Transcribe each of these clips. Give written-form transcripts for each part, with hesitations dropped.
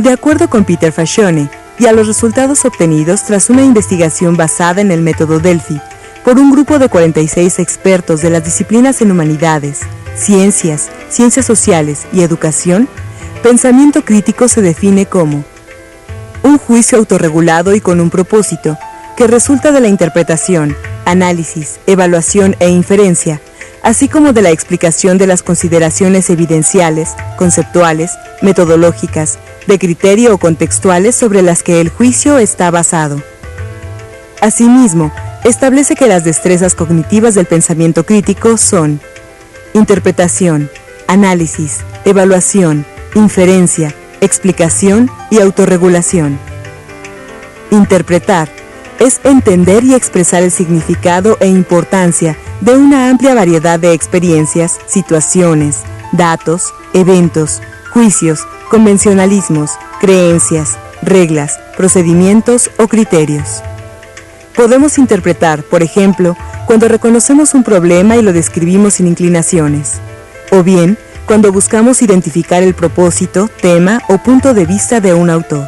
De acuerdo con Peter Fascione, y a los resultados obtenidos tras una investigación basada en el método Delphi, por un grupo de 46 expertos de las disciplinas en humanidades, ciencias, ciencias sociales y educación, pensamiento crítico se define como un juicio autorregulado y con un propósito, que resulta de la interpretación, análisis, evaluación e inferencia, así como de la explicación de las consideraciones evidenciales, conceptuales, metodológicas, de criterio o contextuales sobre las que el juicio está basado. Asimismo, establece que las destrezas cognitivas del pensamiento crítico son interpretación, análisis, evaluación, inferencia, explicación y autorregulación. Interpretar es entender y expresar el significado e importancia de una amplia variedad de experiencias, situaciones, datos, eventos, juicios, convencionalismos, creencias, reglas, procedimientos o criterios. Podemos interpretar, por ejemplo, cuando reconocemos un problema y lo describimos sin inclinaciones, o bien cuando buscamos identificar el propósito, tema o punto de vista de un autor.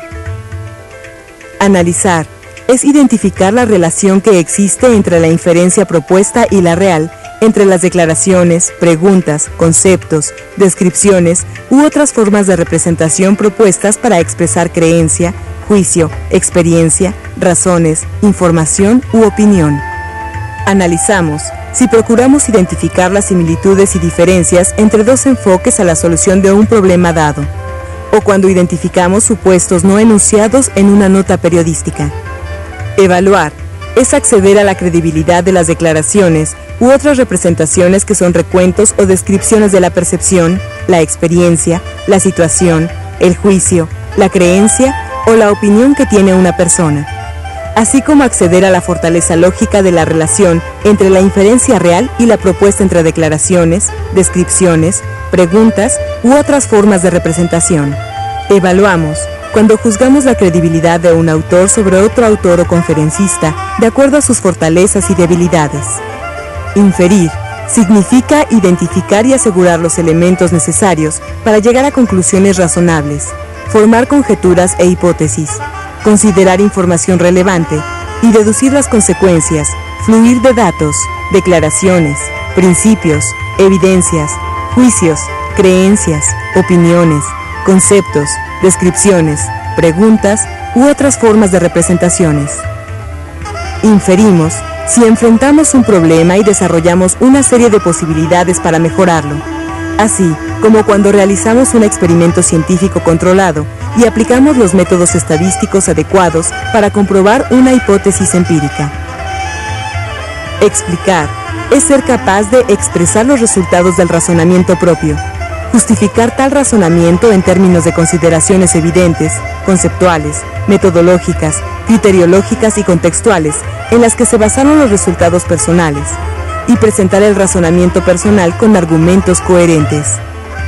Analizar es identificar la relación que existe entre la inferencia propuesta y la real, entre las declaraciones, preguntas, conceptos, descripciones u otras formas de representación propuestas para expresar creencia, juicio, experiencia, razones, información u opinión. Analizamos si procuramos identificar las similitudes y diferencias entre dos enfoques a la solución de un problema dado, o cuando identificamos supuestos no enunciados en una nota periodística. Evaluar es acceder a la credibilidad de las declaraciones u otras representaciones que son recuentos o descripciones de la percepción, la experiencia, la situación, el juicio, la creencia o la opinión que tiene una persona, así como acceder a la fortaleza lógica de la relación entre la inferencia real y la propuesta entre declaraciones, descripciones, preguntas u otras formas de representación. Evaluamos cuando juzgamos la credibilidad de un autor sobre otro autor o conferencista de acuerdo a sus fortalezas y debilidades. Inferir significa identificar y asegurar los elementos necesarios para llegar a conclusiones razonables, formar conjeturas e hipótesis, considerar información relevante y deducir las consecuencias, fluir de datos, declaraciones, principios, evidencias, juicios, creencias, opiniones, conceptos, descripciones, preguntas u otras formas de representaciones. Inferimos si enfrentamos un problema y desarrollamos una serie de posibilidades para mejorarlo, así como cuando realizamos un experimento científico controlado y aplicamos los métodos estadísticos adecuados para comprobar una hipótesis empírica. Explicar es ser capaz de expresar los resultados del razonamiento propio, justificar tal razonamiento en términos de consideraciones evidentes, conceptuales, metodológicas, criteriológicas y contextuales en las que se basaron los resultados personales, y presentar el razonamiento personal con argumentos coherentes.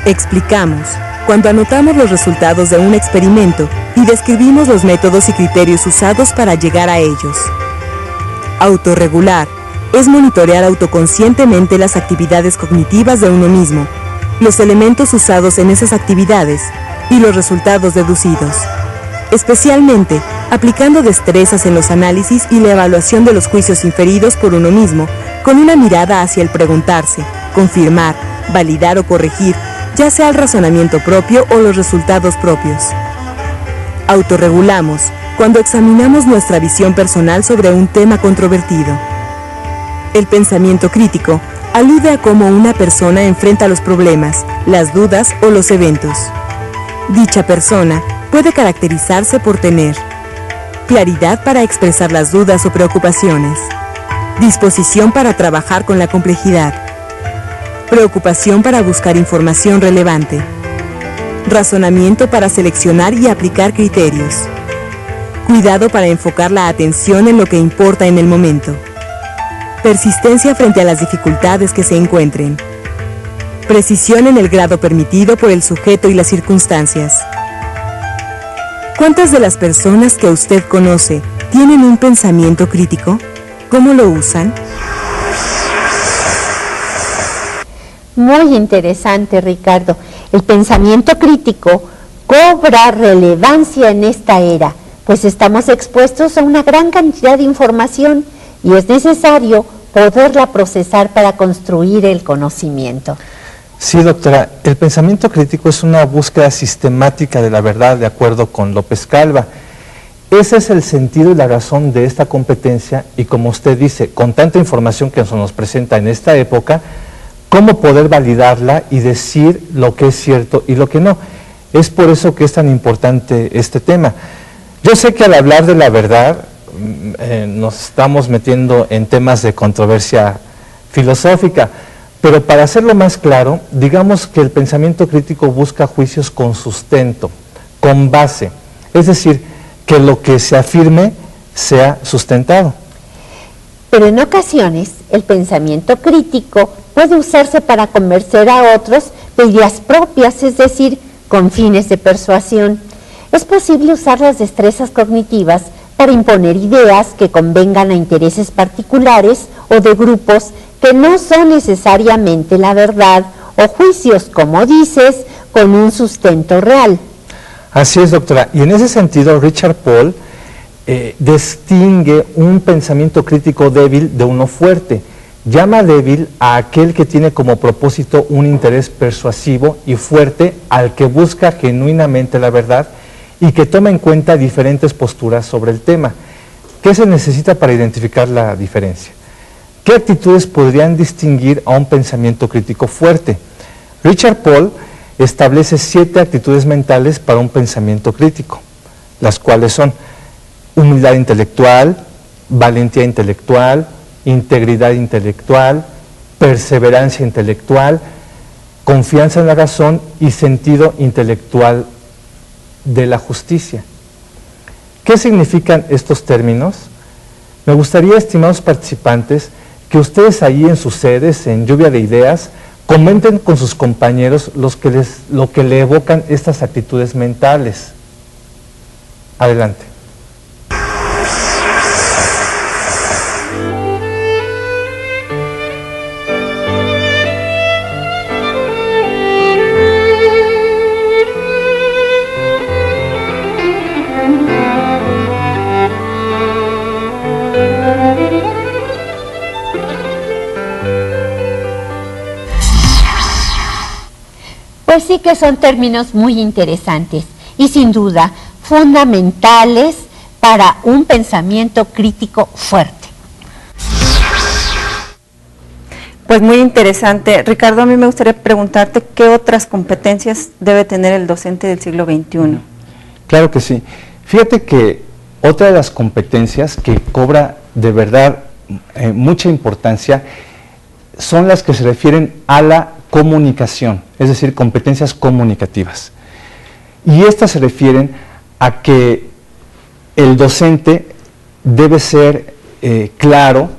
Explicamos cuando anotamos los resultados de un experimento y describimos los métodos y criterios usados para llegar a ellos. Autorregular es monitorear autoconscientemente las actividades cognitivas de uno mismo, los elementos usados en esas actividades y los resultados deducidos, especialmente aplicando destrezas en los análisis y la evaluación de los juicios inferidos por uno mismo, con una mirada hacia el preguntarse, confirmar, validar o corregir, ya sea el razonamiento propio o los resultados propios. Autorregulamos cuando examinamos nuestra visión personal sobre un tema controvertido. El pensamiento crítico alude a cómo una persona enfrenta los problemas, las dudas o los eventos. Dicha persona puede caracterizarse por tener claridad para expresar las dudas o preocupaciones, disposición para trabajar con la complejidad, preocupación para buscar información relevante, razonamiento para seleccionar y aplicar criterios, cuidado para enfocar la atención en lo que importa en el momento, persistencia frente a las dificultades que se encuentren, precisión en el grado permitido por el sujeto y las circunstancias. ¿Cuántas de las personas que usted conoce tienen un pensamiento crítico? ¿Cómo lo usan? Muy interesante, Ricardo. El pensamiento crítico cobra relevancia en esta era, pues estamos expuestos a una gran cantidad de información y es necesario poderla procesar para construir el conocimiento. Sí, doctora, el pensamiento crítico es una búsqueda sistemática de la verdad, de acuerdo con López Calva. Ese es el sentido y la razón de esta competencia y, como usted dice, con tanta información que nos presenta en esta época, cómo poder validarla y decir lo que es cierto y lo que no. Es por eso que es tan importante este tema. Yo sé que al hablar de la verdad nos estamos metiendo en temas de controversia filosófica, pero para hacerlo más claro, digamos que el pensamiento crítico busca juicios con sustento, con base, es decir, que lo que se afirme sea sustentado. Pero en ocasiones el pensamiento crítico puede usarse para convencer a otros de ideas propias, es decir, con fines de persuasión. Es posible usar las destrezas cognitivas para imponer ideas que convengan a intereses particulares o de grupos que no son necesariamente la verdad, o juicios, como dices, con un sustento real. Así es, doctora. Y en ese sentido, Richard Paul distingue un pensamiento crítico débil de uno fuerte. Llama débil a aquel que tiene como propósito un interés persuasivo, y fuerte al que busca genuinamente la verdad y que toma en cuenta diferentes posturas sobre el tema. ¿Qué se necesita para identificar la diferencia? ¿Qué actitudes podrían distinguir a un pensamiento crítico fuerte? Richard Paul establece 7 actitudes mentales para un pensamiento crítico, las cuales son humildad intelectual, valentía intelectual, integridad intelectual, perseverancia intelectual, confianza en la razón y sentido intelectual de la justicia. ¿Qué significan estos términos? Me gustaría, estimados participantes, que ustedes ahí en sus sedes, en Lluvia de Ideas, comenten con sus compañeros lo que le evocan estas actitudes mentales. Adelante. Pues sí que son términos muy interesantes y sin duda fundamentales para un pensamiento crítico fuerte. Pues muy interesante. Ricardo, a mí me gustaría preguntarte qué otras competencias debe tener el docente del siglo XXI. Claro que sí. Fíjate que otra de las competencias que cobra de verdad mucha importancia son las que se refieren a la comunicación, es decir, competencias comunicativas. Y estas se refieren a que el docente debe ser claro,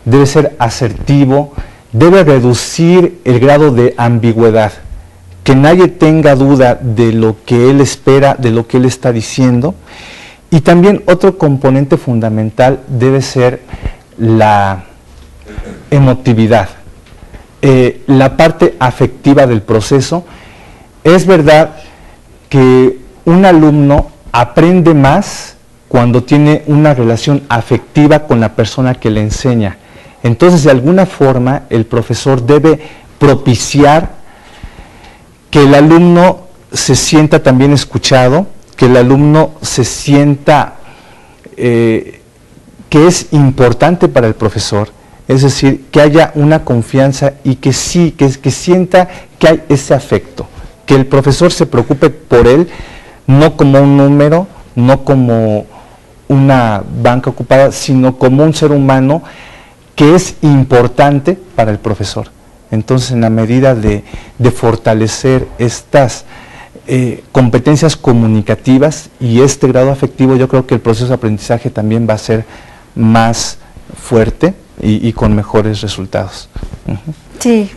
debe ser asertivo, debe reducir el grado de ambigüedad, que nadie tenga duda de lo que él espera, de lo que él está diciendo. Y también otro componente fundamental debe ser la emotividad. La parte afectiva del proceso. Es verdad que un alumno aprende más cuando tiene una relación afectiva con la persona que le enseña. Entonces, de alguna forma, el profesor debe propiciar que el alumno se sienta también escuchado, que el alumno se sienta que es importante para el profesor. Es decir, que haya una confianza y que sí, que sienta que hay ese afecto, que el profesor se preocupe por él, no como un número, no como una banca ocupada, sino como un ser humano que es importante para el profesor. Entonces, en la medida de fortalecer estas competencias comunicativas y este grado afectivo, yo creo que el proceso de aprendizaje también va a ser más fuerte y con mejores resultados. Sí,